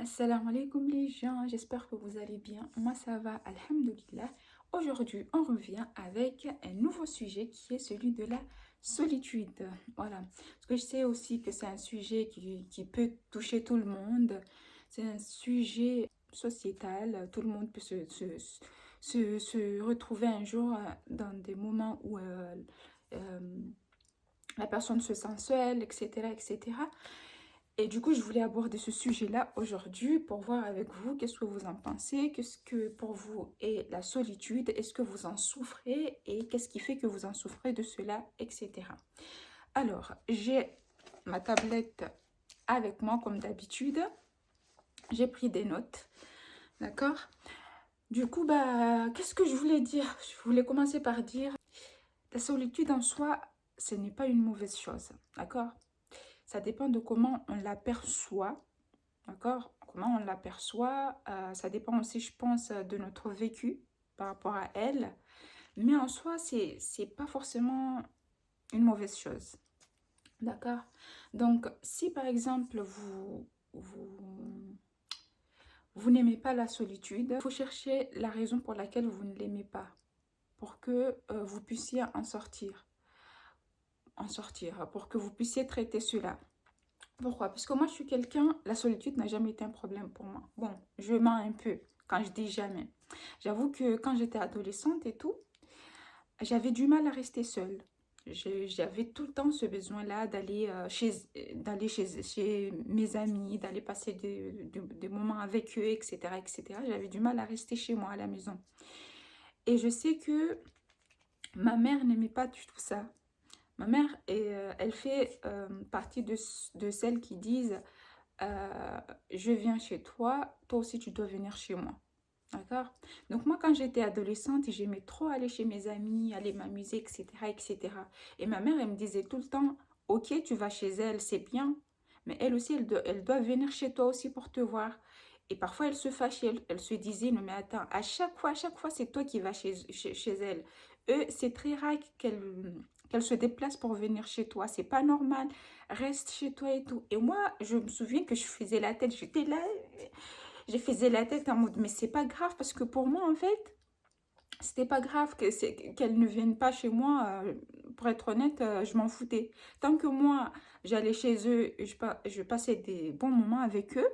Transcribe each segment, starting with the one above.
Assalamu alaikum les gens, j'espère que vous allez bien. Moi ça va, alhamdoulilah. Aujourd'hui, on revient avec un nouveau sujet qui est celui de la solitude. Voilà. Parce que je sais aussi que c'est un sujet qui peut toucher tout le monde. C'est un sujet sociétal. Tout le monde peut se retrouver un jour dans des moments où euh, la personne se sent seule, etc., etc. Et du coup, je voulais aborder ce sujet-là aujourd'hui pour voir avec vous qu'est-ce que vous en pensez, qu'est-ce que pour vous est la solitude, est-ce que vous en souffrez et qu'est-ce qui fait que vous en souffrez de cela, etc. Alors, j'ai ma tablette avec moi comme d'habitude. J'ai pris des notes, d'accord? Du coup, qu'est-ce que je voulais dire? Je voulais commencer par dire, la solitude en soi, ce n'est pas une mauvaise chose, d'accord? Ça dépend de comment on l'aperçoit. D'accord? Comment on l'aperçoit, ça dépend aussi, je pense, de notre vécu par rapport à elle. Mais en soi, c'est pas forcément une mauvaise chose. D'accord? Donc, si par exemple, vous n'aimez pas la solitude, il faut chercher la raison pour laquelle vous ne l'aimez pas, pour que vous puissiez pour que vous puissiez traiter cela. Pourquoi? Parce que moi, je suis quelqu'un, la solitude n'a jamais été un problème pour moi. Bon, je mens un peu quand je dis jamais. J'avoue que quand j'étais adolescente et tout, j'avais du mal à rester seule. J'avais tout le temps ce besoin-là chez mes amis, d'aller passer des moments avec eux, etc., etc. J'avais du mal à rester chez moi à la maison. Et je sais que ma mère n'aimait pas du tout ça. Ma mère, elle fait partie de celles qui disent je viens chez toi, toi aussi tu dois venir chez moi. D'accord? Donc moi, quand j'étais adolescente, j'aimais trop aller chez mes amis, aller m'amuser, etc., etc. Et ma mère, elle me disait tout le temps, ok, tu vas chez elle, c'est bien, mais elle aussi, elle doit venir chez toi aussi pour te voir. Et parfois, elle se fâchait, elle se disait, non mais attends, à chaque fois, c'est toi qui vas chez elle. Eux, c'est très rare qu'elle se déplace pour venir chez toi, c'est pas normal, reste chez toi et tout. Et moi, je me souviens que je faisais la tête, j'étais là, je faisais la tête en mode, mais c'est pas grave parce que pour moi, en fait, c'était pas grave qu'elle ne vienne pas chez moi. Pour être honnête, je m'en foutais. Tant que moi, j'allais chez eux, et je passais des bons moments avec eux,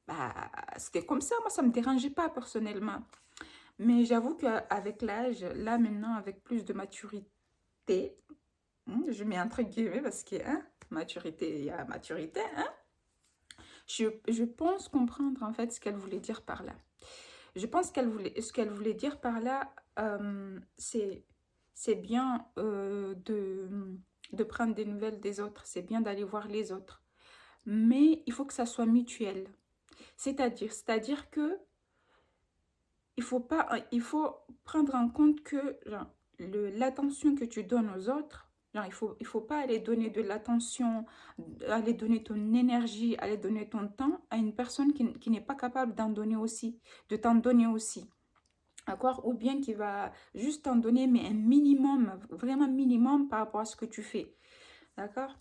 bah, c'était comme ça. Moi, ça me dérangeait pas personnellement. Mais j'avoue qu'avec l'âge, là maintenant, avec plus de maturité, je mets entre guillemets parce que, hein, maturité, il y a maturité, hein, je pense comprendre en fait ce qu'elle voulait dire par là. Je pense ce qu'elle voulait dire par là, c'est bien de prendre des nouvelles des autres, c'est bien d'aller voir les autres. Mais il faut que ça soit mutuel. C'est-à-dire que il faut prendre en compte que genre, l'attention que tu donnes aux autres, genre, il faut pas aller donner de l'attention, aller donner ton énergie, aller donner ton temps à une personne qui n'est pas capable d'en donner aussi, de t'en donner aussi. D'accord? Ou bien qui va juste t'en donner, mais un minimum, vraiment minimum par rapport à ce que tu fais. D'accord?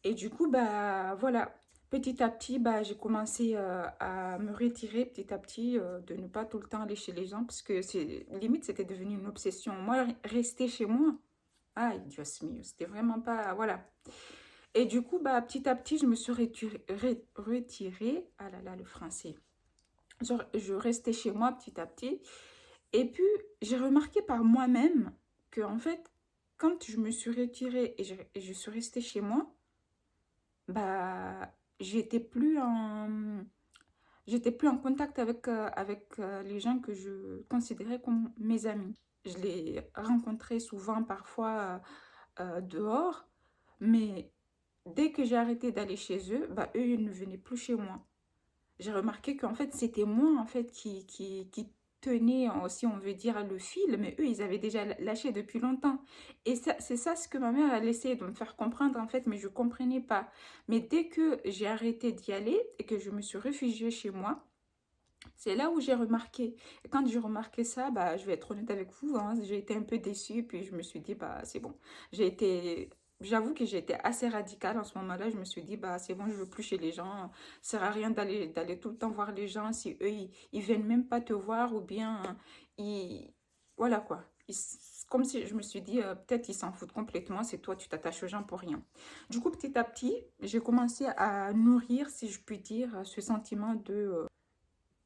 Et du coup, voilà, petit à petit, j'ai commencé à me retirer petit à petit, de ne pas tout le temps aller chez les gens, parce que limite, c'était devenu une obsession. Moi, rester chez moi, ah, Dios mio, c'était vraiment pas, voilà. Et du coup, petit à petit, je me suis retirée, ah là là, le français. Je restais chez moi petit à petit. Et puis, j'ai remarqué par moi-même que, en fait, quand je me suis retirée et je suis restée chez moi, bah, j'étais plus en contact avec les gens que je considérais comme mes amis. Je les rencontrais souvent, parfois, dehors, mais dès que j'ai arrêté d'aller chez eux, eux, ils ne venaient plus chez moi. J'ai remarqué qu'en fait, c'était moi, en fait, qui tenait, si on veut dire, le fil, mais eux, ils avaient déjà lâché depuis longtemps. Et ça, c'est ça ce que ma mère a essayé de me faire comprendre, en fait, mais je ne comprenais pas. Mais dès que j'ai arrêté d'y aller et que je me suis réfugiée chez moi, c'est là où j'ai remarqué. Et quand j'ai remarqué ça, je vais être honnête avec vous, hein, j'ai été un peu déçue, puis je me suis dit, c'est bon. J'ai été j'avoue que j'ai été assez radicale en ce moment-là. Je me suis dit, bah, c'est bon, je veux plus chez les gens. Ça sert à rien d'aller tout le temps voir les gens si eux, ils viennent même pas te voir ou bien ils... Voilà quoi. Comme si je me suis dit, peut-être ils s'en foutent complètement, c'est toi, tu t'attaches aux gens pour rien. Du coup, petit à petit, j'ai commencé à nourrir, si je puis dire, ce sentiment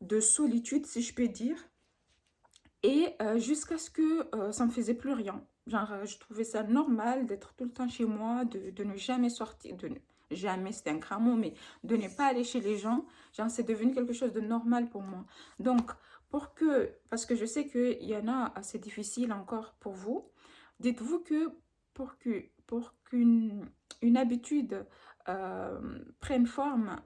de solitude, si je puis dire. Et jusqu'à ce que ça me faisait plus rien. Genre, je trouvais ça normal d'être tout le temps chez moi, de ne jamais sortir, jamais, c'était un grand mot, mais de ne pas aller chez les gens. Genre, c'est devenu quelque chose de normal pour moi. Donc, parce que je sais qu'il y en a assez difficile encore pour vous, dites-vous que pour qu'une une habitude prenne forme,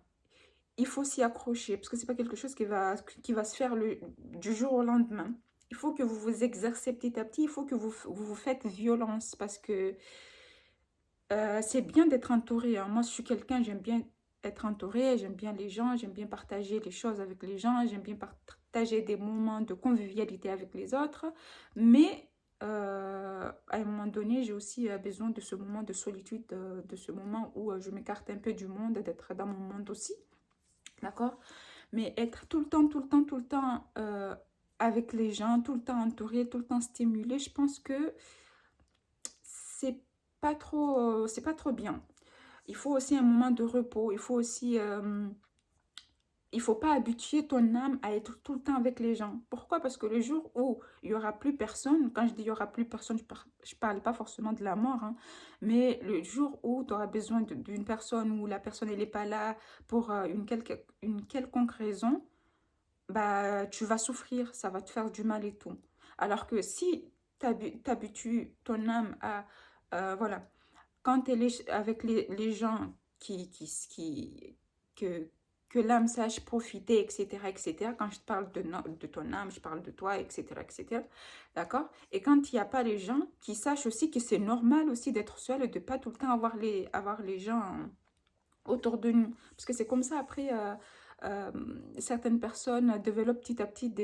il faut s'y accrocher, parce que c'est pas quelque chose qui va se faire du jour au lendemain. Il faut que vous vous exercez petit à petit, il faut que vous faites violence, parce que c'est bien d'être entouré, hein. Moi, je suis quelqu'un, j'aime bien être entouré, j'aime bien les gens, j'aime bien partager les choses avec les gens, j'aime bien partager des moments de convivialité avec les autres, mais à un moment donné, j'ai aussi besoin de ce moment de solitude, de ce moment où je m'écarte un peu du monde, d'être dans mon monde aussi. D'accord? Mais être tout le temps, tout le temps, tout le temps avec les gens, tout le temps entouré, tout le temps stimulé, je pense que c'est c'est pas trop bien. Il faut aussi un moment de repos. Il faut aussi, il faut pas habituer ton âme à être tout le temps avec les gens. Pourquoi? Parce que le jour où il y aura plus personne, quand je dis il y aura plus personne, je parle pas forcément de la mort, hein, mais le jour où tu auras besoin d'une personne, où la personne elle est pas là pour une quelconque raison, bah, tu vas souffrir, ça va te faire du mal et tout. Alors que si tu habitues ton âme à, voilà, quand elle est avec les gens que, que l'âme sache profiter, etc., etc., quand je te parle de ton âme, je parle de toi, etc., etc., d'accord? Et quand il n'y a pas les gens qui sachent aussi que c'est normal aussi d'être seul et de pas tout le temps avoir les gens autour de nous. Parce que c'est comme ça, après, euh, certaines personnes développent petit à petit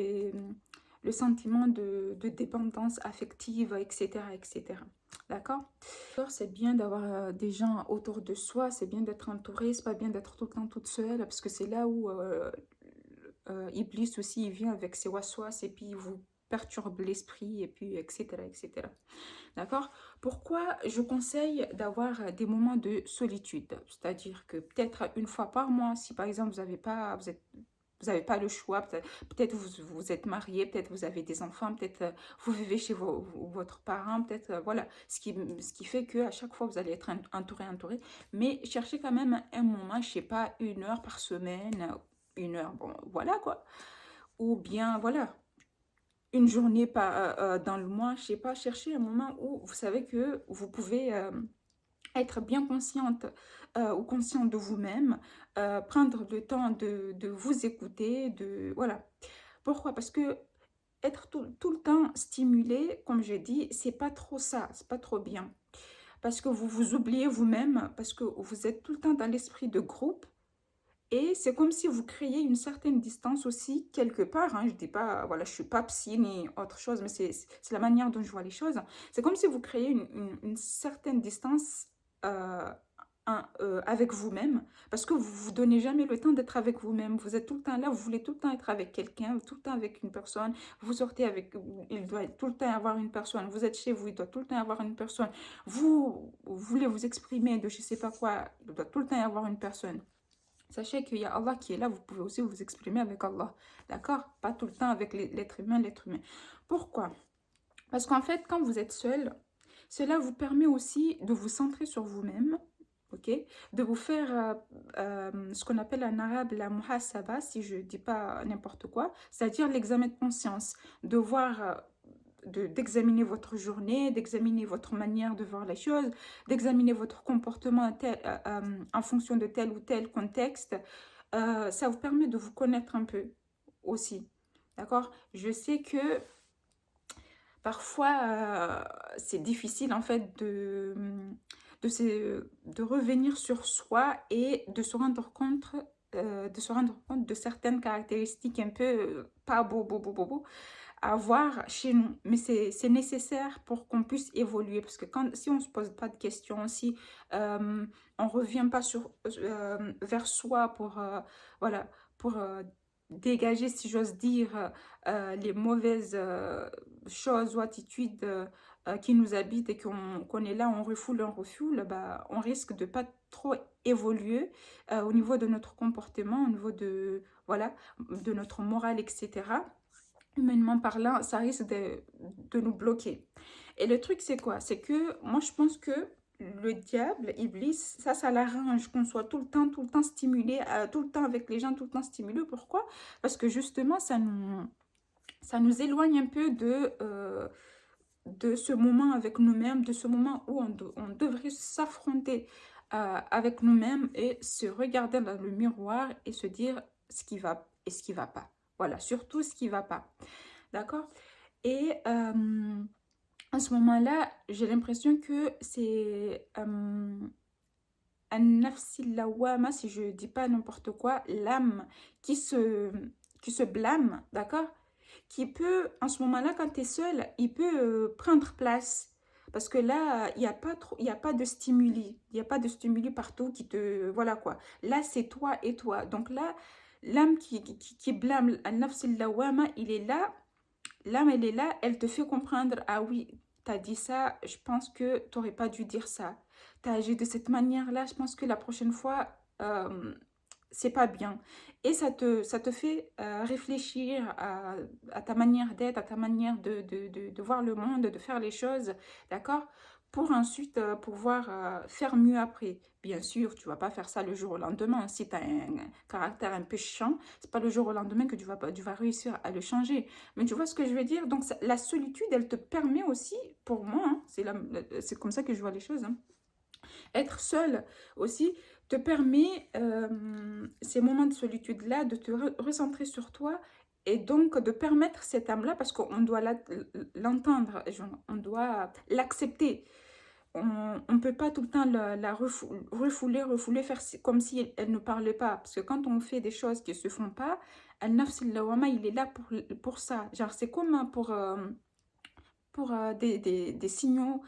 le sentiment de dépendance affective, etc., etc. D'accord? Alors, c'est bien d'avoir des gens autour de soi, c'est bien d'être entouré, c'est pas bien d'être tout le temps toute seule, parce que c'est là où Iblis aussi, il vient avec ses waswas, et puis il vous perturbe l'esprit, et puis etc., etc. D'accord? Pourquoi je conseille d'avoir des moments de solitude? C'est-à-dire que peut-être une fois par mois, si par exemple vous avez pas le choix, peut-être vous êtes marié, peut-être vous avez des enfants, peut-être vous vivez chez votre parent, peut-être voilà, ce qui fait que à chaque fois vous allez être entouré, mais cherchez quand même un moment, je sais pas, 1 heure par semaine, 1 heure, bon, voilà quoi, ou bien voilà, une journée dans le mois, je sais pas, chercher un moment où vous savez que vous pouvez être bien consciente ou conscient de vous-même, prendre le temps de vous écouter, voilà. Pourquoi? Parce que être tout le temps stimulé, comme je dis, c'est pas trop ça, c'est pas trop bien. Parce que vous vous oubliez vous-même, parce que vous êtes tout le temps dans l'esprit de groupe, et c'est comme si vous créiez une certaine distance aussi, quelque part, hein. Je dis pas, voilà, je suis pas psy ni autre chose, mais c'est la manière dont je vois les choses. C'est comme si vous créiez une certaine distance euh, avec vous-même, parce que vous vous donnez jamais le temps d'être avec vous-même. Vous êtes tout le temps là, vous voulez tout le temps être avec quelqu'un, tout le temps avec une personne. Vous sortez avec, il doit tout le temps y avoir une personne. Vous êtes chez vous, il doit tout le temps y avoir une personne. Vous voulez vous exprimer de je sais pas quoi, il doit tout le temps y avoir une personne. Sachez qu'il y a Allah qui est là, vous pouvez aussi vous exprimer avec Allah. D'accord? Pas tout le temps avec l'être humain, l'être humain. Pourquoi? Parce qu'en fait, quand vous êtes seul, cela vous permet aussi de vous centrer sur vous-même, ok? De vous faire ce qu'on appelle en arabe la muhasaba, si je ne dis pas n'importe quoi, c'est-à-dire l'examen de conscience, de voir d'examiner votre journée, d'examiner votre manière de voir les choses, d'examiner votre comportement en fonction de tel ou tel contexte. Ça vous permet de vous connaître un peu aussi. D'accord? Je sais que parfois, c'est difficile en fait de revenir sur soi et de se rendre compte de certaines caractéristiques un peu pas beau, beau, beau, beau, beau, à voir chez nous. Mais c'est nécessaire pour qu'on puisse évoluer. Parce que si on ne se pose pas de questions, si on ne revient pas vers soi voilà, pour dégager, si j'ose dire, les mauvaises choses ou attitudes qui nous habitent et qu'on est là, on refoule, bah, on risque de pas trop évoluer au niveau de notre comportement, au niveau voilà, de notre morale, etc. Humainement parlant, ça risque de nous bloquer. Et le truc, c'est quoi? C'est que moi, je pense que le diable, Iblis, ça l'arrange qu'on soit tout le temps stimulé, tout le temps avec les gens, tout le temps stimulé. Pourquoi? Parce que justement, ça nous éloigne un peu de ce moment avec nous-mêmes, de ce moment où on devrait s'affronter avec nous-mêmes et se regarder dans le miroir et se dire ce qui va et ce qui va pas. Voilà, surtout ce qui va pas. D'accord? Et à ce moment-là, j'ai l'impression que c'est un nafsil lawama, si je dis pas n'importe quoi, l'âme qui se blâme, d'accord? Qui peut, en ce moment-là, quand tu es seul, il peut prendre place. Parce que là, il n'y a pas trop, il y a pas de stimuli. Il n'y a pas de stimuli partout qui te... Voilà quoi. Là, c'est toi et toi. Donc là, l'âme qui blâme, al-nafs al-lawama, il est là. L'âme, elle est là, elle te fait comprendre, ah oui, t'as dit ça, je pense que t'aurais pas dû dire ça. T'as agi de cette manière-là, je pense que la prochaine fois, c'est pas bien. Et ça te fait réfléchir à ta manière d'être, à ta manière de voir le monde, de faire les choses, d'accord? Pour ensuite pouvoir faire mieux après. Bien sûr, tu vas pas faire ça le jour au lendemain. Si tu as un caractère un peu chiant, c'est pas le jour au lendemain que tu vas réussir à le changer. Mais tu vois ce que je veux dire? Donc, la solitude, elle te permet aussi, pour moi, hein, c'est comme ça que je vois les choses, hein, être seul aussi te permet, ces moments de solitude-là, de te recentrer sur toi et donc de permettre cette âme-là, parce qu'on doit l'entendre, on doit l'accepter. On ne peut pas tout le temps la refouler, faire comme si elle ne parlait pas. Parce que quand on fait des choses qui ne se font pas, al-nafs al-lawama, il est là pour ça. Genre, c'est comme hein, pour des signaux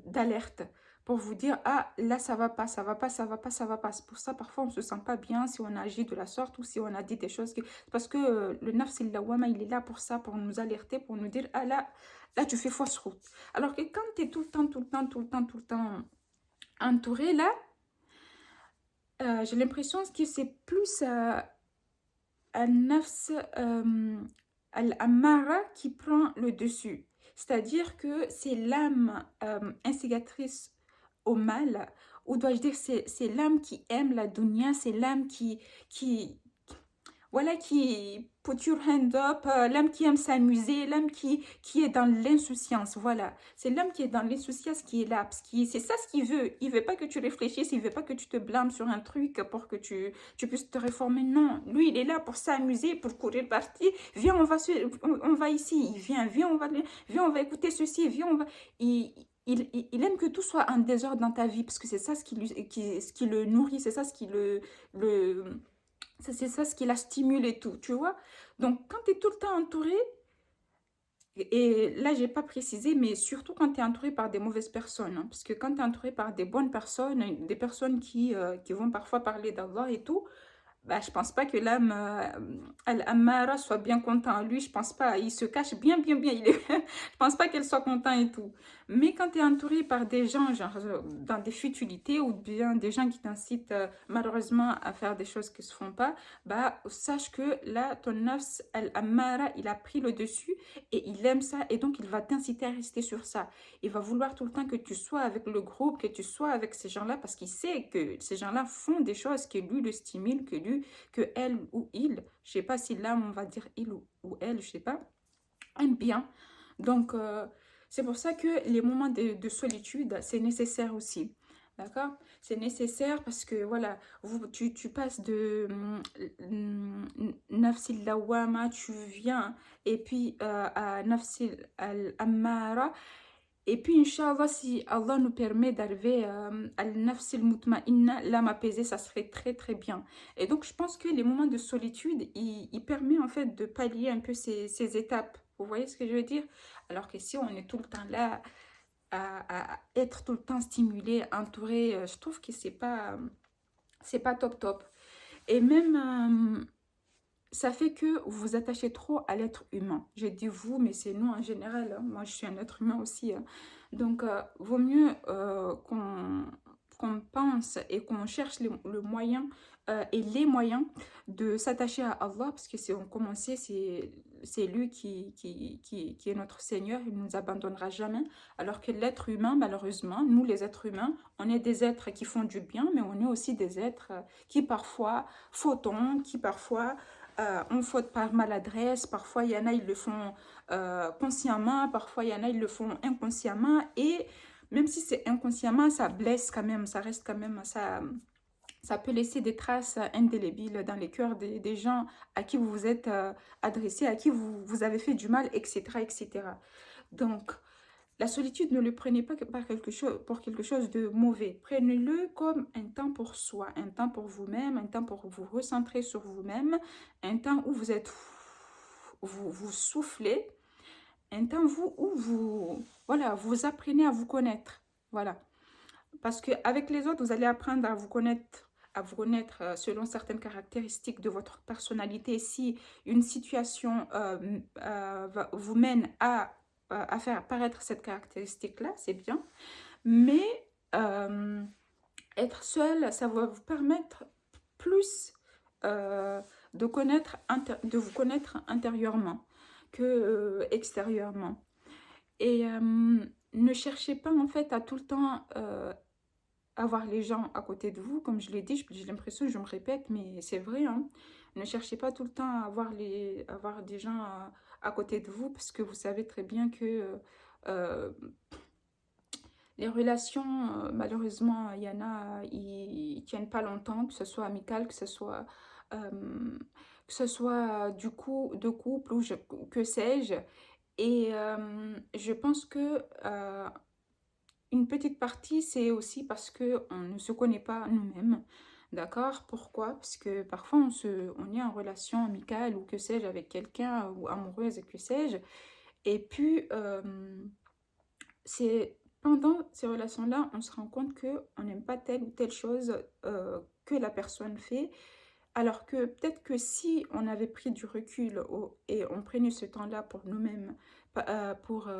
d'alerte. Pour vous dire, ah, là, ça va pas, ça va pas, ça va pas, ça va pas. C'est pour ça, parfois, on ne se sent pas bien si on agit de la sorte ou si on a dit des choses. Parce que le nafs al-lawama, il est là pour ça, pour nous alerter, pour nous dire, ah là, tu fais fausse route. Alors que quand tu es tout le temps, tout le temps entouré, là, j'ai l'impression que c'est plus un nafs al-ammara qui prend le dessus. C'est-à-dire que c'est l'âme instigatrice au mal, ou dois-je dire, c'est l'âme qui aime la dunya, c'est l'âme qui, voilà, qui put your hand up, l'âme qui aime s'amuser, l'âme qui est dans l'insouciance, voilà. C'est l'âme qui est dans l'insouciance qui est là, parce que c'est ça ce qu'il veut. Il veut pas que tu réfléchisses, il veut pas que tu te blâmes sur un truc pour que tu puisses te réformer. Non, lui, il est là pour s'amuser, pour courir partir. Viens, on va ici, viens, on va écouter ceci, viens, on va... Il aime que tout soit en désordre dans ta vie, parce que c'est ça ce qui le nourrit, c'est ça ce qui le c'est ça ce qui la stimule et tout, tu vois. Donc, quand tu es tout le temps entouré, et là, j'ai pas précisé, mais surtout quand tu es entouré par des mauvaises personnes, hein, parce que quand tu es entouré par des bonnes personnes, des personnes qui vont parfois parler d'Allah et tout, bah, je pense pas que l'âme Al-Ammara soit bien content. Lui, je pense pas. Il se cache bien. Je pense pas qu'elle soit content et tout. Mais quand tu es entouré par des gens, genre, dans des futilités ou bien des gens qui t'incitent malheureusement à faire des choses qui se font pas, bah, sache que là, ton nafs Al-Ammara, il a pris le dessus et il aime ça et donc il va t'inciter à rester sur ça. Il va vouloir tout le temps que tu sois avec le groupe, que tu sois avec ces gens-là parce qu'il sait que ces gens-là font des choses qui lui le stimulent, que elle ou il, je sais pas si l'âme on va dire il ou elle, je sais pas, aime bien. Donc c'est pour ça que les moments de solitude, c'est nécessaire aussi. D'accord? C'est nécessaire parce que voilà, tu passes de nafsil lawama, tu viens, et puis à nafsil al-ammara. Et puis, Inch'Allah, si Allah nous permet d'arriver à al-nafs al-mutma'inna, l'âme apaisée, ça serait très très bien. Et donc, je pense que les moments de solitude, ils permettent en fait de pallier un peu ces étapes. Vous voyez ce que je veux dire? Alors que si on est tout le temps là à être tout le temps stimulé, entouré, je trouve que c'est pas top top. Et même, ça fait que vous vous attachez trop à l'être humain. J'ai dit vous, mais c'est nous en général, hein. Moi, je suis un être humain aussi, hein. Donc, vaut mieux qu'on pense et qu'on cherche le moyen et les moyens de s'attacher à Allah, parce que c'est on commençait, c'est lui qui est notre Seigneur, il ne nous abandonnera jamais. Alors que l'être humain, malheureusement, nous les êtres humains, on est des êtres qui font du bien, mais on est aussi des êtres qui parfois fautons, qui parfois on faute par maladresse, parfois il y en a ils le font consciemment, parfois il y en a ils le font inconsciemment, et même si c'est inconsciemment, ça blesse quand même, ça reste quand même, ça peut laisser des traces indélébiles dans les cœurs des gens à qui vous vous êtes adressé, à qui vous avez fait du mal, etc., etc. Donc, la solitude, ne le prenez pas pour quelque chose de mauvais. Prenez-le comme un temps pour soi, un temps pour vous-même, un temps pour vous recentrer sur vous-même, un temps où vous soufflez, un temps où voilà, vous apprenez à vous connaître. Voilà. Parce qu'avec les autres, vous allez apprendre à vous connaître selon certaines caractéristiques de votre personnalité. Si une situation vous mène à faire apparaître cette caractéristique-là, c'est bien. Mais être seul, ça va vous permettre plus de vous connaître intérieurement que extérieurement. Et ne cherchez pas en fait à tout le temps avoir les gens à côté de vous. Comme je l'ai dit, j'ai l'impression que je me répète, mais c'est vrai, hein. Ne cherchez pas tout le temps à avoir des gens à côté de vous, parce que vous savez très bien que euh, les relations, malheureusement, il y en a, ils tiennent pas longtemps, que ce soit amical, que ce soit du coup de couple ou que sais-je. Et je pense que une petite partie, c'est aussi parce que on ne se connaît pas nous-mêmes. D'accord? Pourquoi? Parce que parfois on est en relation amicale ou que sais-je avec quelqu'un ou amoureuse et que sais-je. Et puis, c'est pendant ces relations-là, on se rend compte que on n'aime pas telle ou telle chose que la personne fait. Alors que peut-être que si on avait pris du recul et on prenait ce temps-là pour nous-mêmes, pour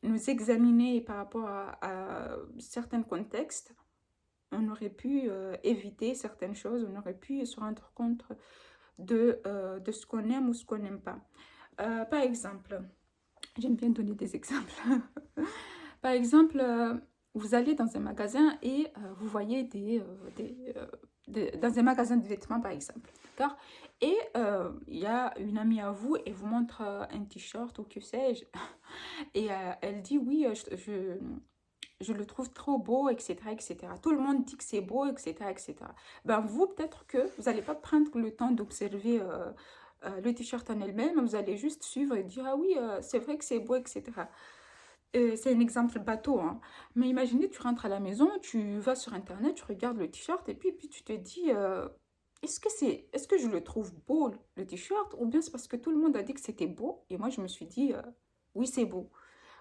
nous examiner par rapport à certains contextes, on aurait pu éviter certaines choses, on aurait pu se rendre compte de ce qu'on aime ou ce qu'on n'aime pas. Par exemple, j'aime bien donner des exemples. Par exemple, vous allez dans un magasin et vous voyez dans un magasin de vêtements, par exemple, d'accord? Et il y a une amie à vous et vous montre un t-shirt ou que sais-je. Et elle dit, oui, je le trouve trop beau, etc., etc. Tout le monde dit que c'est beau, etc., etc. Ben vous, peut-être que vous n'allez pas prendre le temps d'observer le t-shirt en elle-même, vous allez juste suivre et dire, ah oui, c'est vrai que c'est beau, etc. C'est un exemple bateau, hein. Mais imaginez, tu rentres à la maison, tu vas sur Internet, tu regardes le t-shirt et puis tu te dis, est-ce que je le trouve beau, le t-shirt, ou bien c'est parce que tout le monde a dit que c'était beau et moi je me suis dit, oui, c'est beau.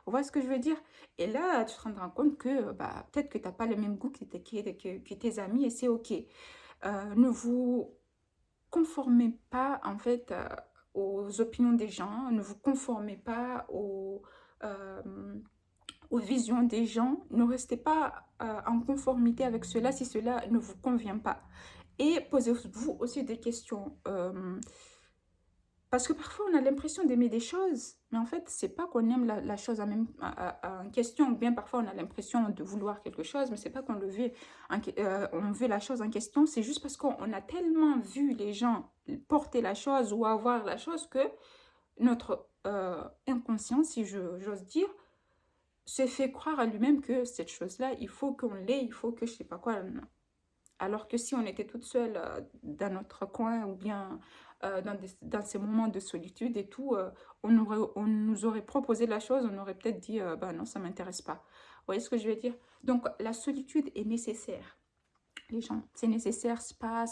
Vous voyez ce que je veux dire? Et là, tu te rendras compte que bah, peut-être que tu n'as pas le même goût que tes amis et c'est OK. Ne vous conformez pas en fait aux opinions des gens, ne vous conformez pas euh, aux visions des gens, ne restez pas en conformité avec cela si cela ne vous convient pas. Et posez-vous aussi des questions. Parce que parfois, on a l'impression d'aimer des choses, mais en fait, c'est pas qu'on aime la chose en question. Bien, parfois, on a l'impression de vouloir quelque chose, mais c'est pas qu'on le veut, on veut la chose en question. C'est juste parce qu'on a tellement vu les gens porter la chose ou avoir la chose que notre inconscient, si j'ose dire, se fait croire à lui-même que cette chose-là, il faut qu'on l'ait, il faut que je sais pas quoi. Alors que si on était toute seule dans notre coin ou bien dans ces moments de solitude et tout, on nous aurait proposé la chose, on aurait peut-être dit, ben non, ça m'intéresse pas. Vous voyez ce que je veux dire? Donc, la solitude est nécessaire. Les gens, c'est nécessaire, c'est pas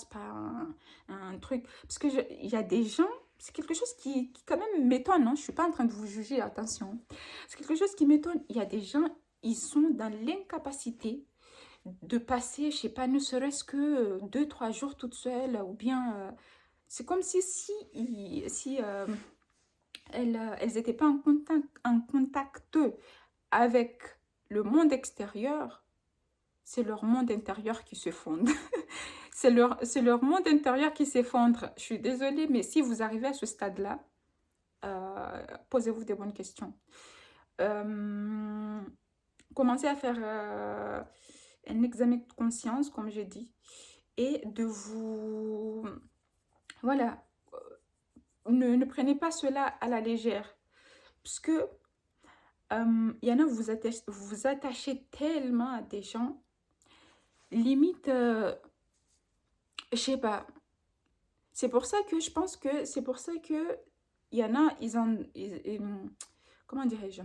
un truc. Parce que il y a des gens, c'est quelque chose qui quand même m'étonne, hein. Je ne suis pas en train de vous juger, attention. C'est quelque chose qui m'étonne. Il y a des gens, ils sont dans l'incapacité de passer, je sais pas, ne serait-ce que 2, 3 jours toute seule, ou bien c'est comme si elles n'étaient pas en contact avec le monde extérieur, c'est leur monde intérieur qui se fonde. C'est leur monde intérieur qui s'effondre. Je suis désolée, mais si vous arrivez à ce stade-là, posez-vous des bonnes questions. Commencez à faire un examen de conscience, comme j'ai dit, et de vous... Voilà, ne prenez pas cela à la légère, parce que il y en a, vous vous attachez tellement à des gens, limite, je sais pas, c'est pour ça que je pense que, c'est pour ça que il y en a, comment dirais-je,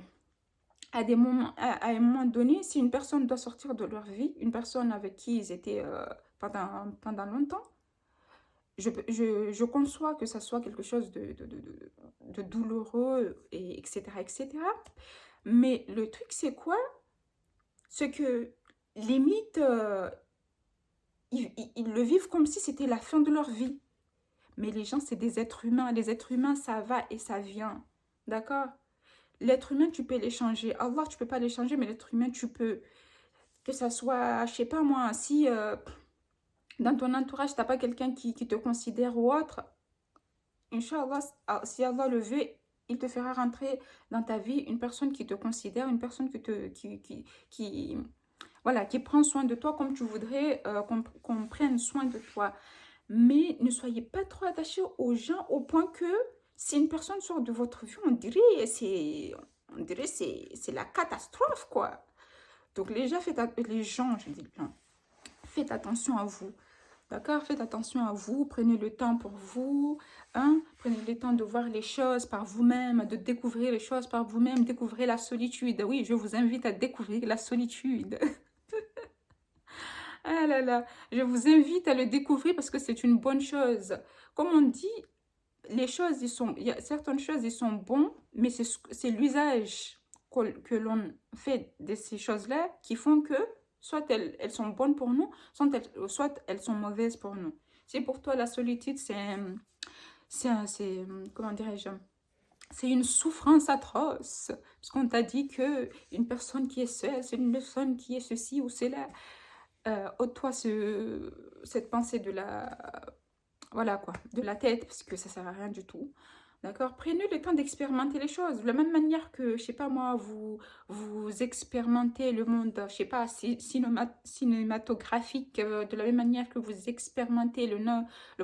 à un moment donné, si une personne doit sortir de leur vie, une personne avec qui ils étaient pendant longtemps, je conçois que ça soit quelque chose de douloureux, et etc., etc. Mais le truc, c'est quoi? C'est que limite, ils le vivent comme si c'était la fin de leur vie. Mais les gens, c'est des êtres humains. Les êtres humains, ça va et ça vient. D'accord? L'être humain, tu peux l'échanger. Allah, tu peux pas l'échanger, mais l'être humain, tu peux. Que ça soit, je sais pas moi, si dans ton entourage, t'as pas quelqu'un qui te considère ou autre, Inch'Allah, si Allah le veut, il te fera rentrer dans ta vie une personne qui te considère, une personne voilà, qui prend soin de toi comme tu voudrais qu'on prenne soin de toi. Mais ne soyez pas trop attachés aux gens au point que si une personne sort de votre vie, on dirait c'est la catastrophe, quoi. Donc les gens, je dis bien, faites attention à vous. D'accord? Faites attention à vous, prenez le temps pour vous, hein? Prenez le temps de voir les choses par vous-même, de découvrir les choses par vous-même, découvrez la solitude. Oui, je vous invite à découvrir la solitude. Ah là là, je vous invite à le découvrir parce que c'est une bonne chose. Comme on dit, les choses, il y a certaines choses, ils sont bons, mais c'est l'usage que l'on fait de ces choses-là qui font que soit elles sont bonnes pour nous, soit elles sont mauvaises pour nous. Si pour toi la solitude, comment dirais-je, c'est une souffrance atroce, parce qu'on t'a dit que une personne qui est seule, c'est une personne qui est ceci ou cela. Ôte-toi cette pensée voilà quoi, de la tête, parce que ça sert à rien du tout. D'accord? Prenez le temps d'expérimenter les choses. De la même manière que, je sais pas moi, vous expérimentez le monde, je sais pas, cinématographique, de la même manière que vous expérimentez le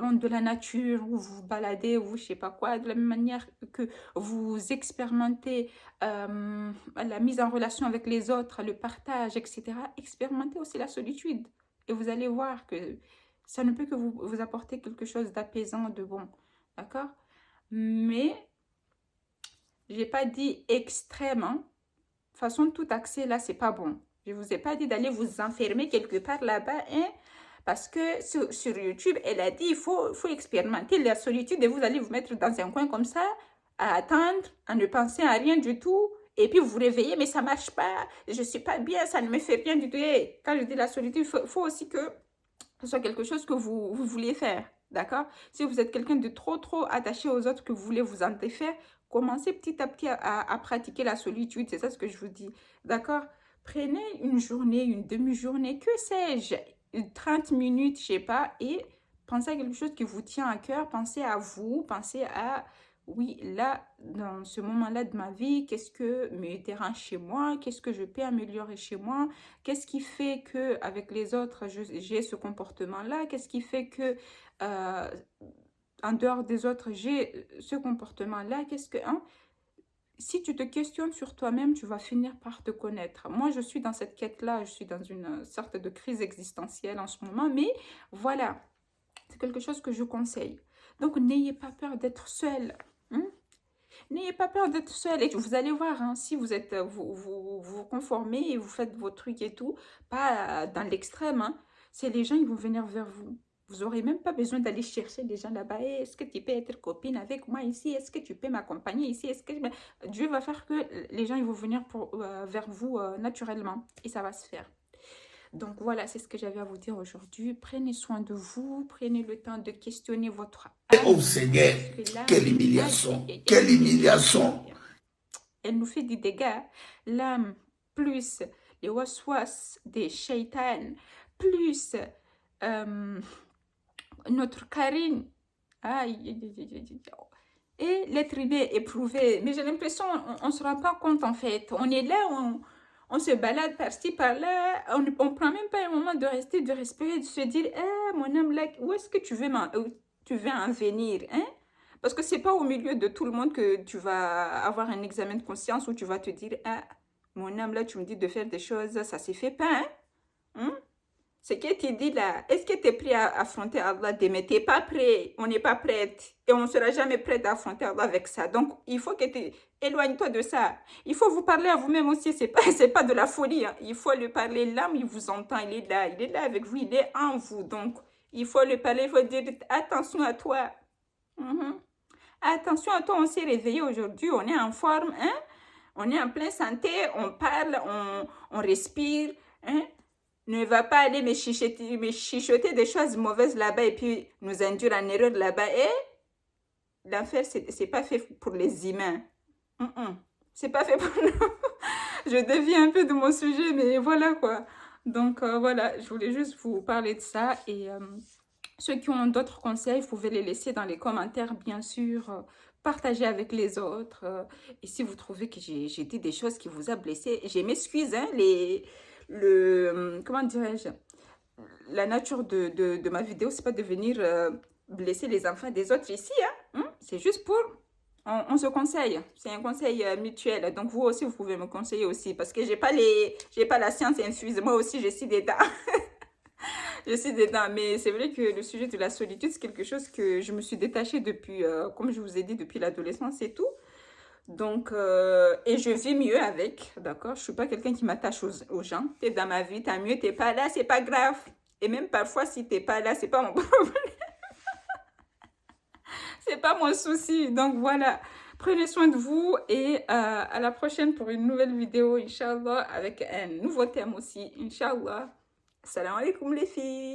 monde de la nature, où vous vous baladez, ou je sais pas quoi, de la même manière que vous expérimentez la mise en relation avec les autres, le partage, etc. Expérimentez aussi la solitude. Et vous allez voir que ça ne peut que vous apporter quelque chose d'apaisant, de bon. D'accord? Mais, j'ai pas dit extrêmement. De toute façon, tout accès là, c'est pas bon. Je vous ai pas dit d'aller vous enfermer quelque part là-bas, hein, parce que sur YouTube, elle a dit il faut expérimenter la solitude et vous allez vous mettre dans un coin comme ça, à attendre, à ne penser à rien du tout. Et puis vous vous réveillez, mais ça marche pas, je suis pas bien, ça ne me fait rien du tout. Hey, quand je dis la solitude, faut aussi que ce soit quelque chose que vous vouliez faire, d'accord? Si vous êtes quelqu'un de trop attaché aux autres, que vous voulez vous en défaire, commencez petit à petit à pratiquer la solitude, c'est ça ce que je vous dis, d'accord? Prenez une journée, une demi-journée, que sais-je, 30 minutes, je sais pas, et pensez à quelque chose qui vous tient à cœur, pensez à vous, pensez à, oui, là, dans ce moment-là de ma vie, qu'est-ce que me dérange chez moi, qu'est-ce que je peux améliorer chez moi, qu'est-ce qui fait que avec les autres, j'ai ce comportement-là, qu'est-ce qui fait que euh, en dehors des autres, j'ai ce comportement-là, qu'est-ce que, hein? Si tu te questionnes sur toi-même, tu vas finir par te connaître. Moi, je suis dans cette quête-là, je suis dans une sorte de crise existentielle en ce moment, mais voilà, c'est quelque chose que je conseille. Donc, n'ayez pas peur d'être seul. Hein? N'ayez pas peur d'être seul. Et vous allez voir, hein, si vous êtes, vous conformez et vous faites vos trucs et tout, pas dans l'extrême, hein, c'est les gens, ils vont venir vers vous. Vous n'aurez même pas besoin d'aller chercher des gens là-bas. Eh, est-ce que tu peux être copine avec moi ici? Est-ce que tu peux m'accompagner ici? Est-ce que Dieu va faire que les gens ils vont venir vers vous naturellement et ça va se faire. Donc voilà, c'est ce que j'avais à vous dire aujourd'hui. Prenez soin de vous, prenez le temps de questionner votre âme. Oh Seigneur, quelle humiliation, quelle humiliation. Elle nous fait des dégâts. L'âme, plus les waswas des shaitans, plus notre Karine. Et l'être humain éprouvé. Mais j'ai l'impression on ne se rend pas compte en fait. On est là, on se balade par-ci, par-là. On ne prend même pas un moment de rester, de respirer, de se dire mon âme, là, où est-ce que tu veux en venir hein? Parce que c'est pas au milieu de tout le monde que tu vas avoir un examen de conscience où tu vas te dire mon âme, là, tu me dis de faire des choses, ça ne se fait pas. Hein? Ce que tu dis là, est-ce que tu es prêt à affronter Allah demain? Tu n'es pas prêt, on n'est pas prête. Et on ne sera jamais prêt à affronter Allah avec ça. Donc, il faut que tu éloignes-toi de ça. Il faut vous parler à vous-même aussi. Ce n'est pas de la folie. Hein. Il faut lui parler. L'âme, il vous entend. Il est là avec vous. Il est en vous. Donc, il faut lui parler. Il faut dire attention à toi. Attention à toi, on s'est réveillé aujourd'hui. On est en forme. Hein? On est en pleine santé. On parle, on respire. Hein? Ne va pas aller me chuchoter des choses mauvaises là-bas et puis nous induire en erreur là-bas. Et l'enfer, c'est pas fait pour les humains. C'est pas fait pour nous. Je dévie un peu de mon sujet, mais voilà quoi. Donc voilà, je voulais juste vous parler de ça. Et ceux qui ont d'autres conseils, vous pouvez les laisser dans les commentaires, bien sûr. Partagez avec les autres. Et si vous trouvez que j'ai dit des choses qui vous a blessé, je m'excuse, hein, comment dirais-je, la nature de ma vidéo, c'est pas de venir blesser les enfants des autres ici, hein. C'est juste pour, on se conseille, c'est un conseil mutuel, donc vous aussi, vous pouvez me conseiller aussi, parce que j'ai pas la science infuse, moi aussi, je suis dedans, je suis dedans, mais c'est vrai que le sujet de la solitude, c'est quelque chose que je me suis détachée depuis, comme je vous ai dit, depuis l'adolescence et tout. Donc, et je vis mieux avec, d'accord? Je suis pas quelqu'un qui m'attache aux gens. T'es dans ma vie, t'as mieux, t'es pas là, c'est pas grave. Et même parfois, si t'es pas là, c'est pas mon problème. C'est pas mon souci. Donc voilà, prenez soin de vous et à la prochaine pour une nouvelle vidéo, Inch'Allah, avec un nouveau thème aussi, Inch'Allah. Salam alaikum les filles.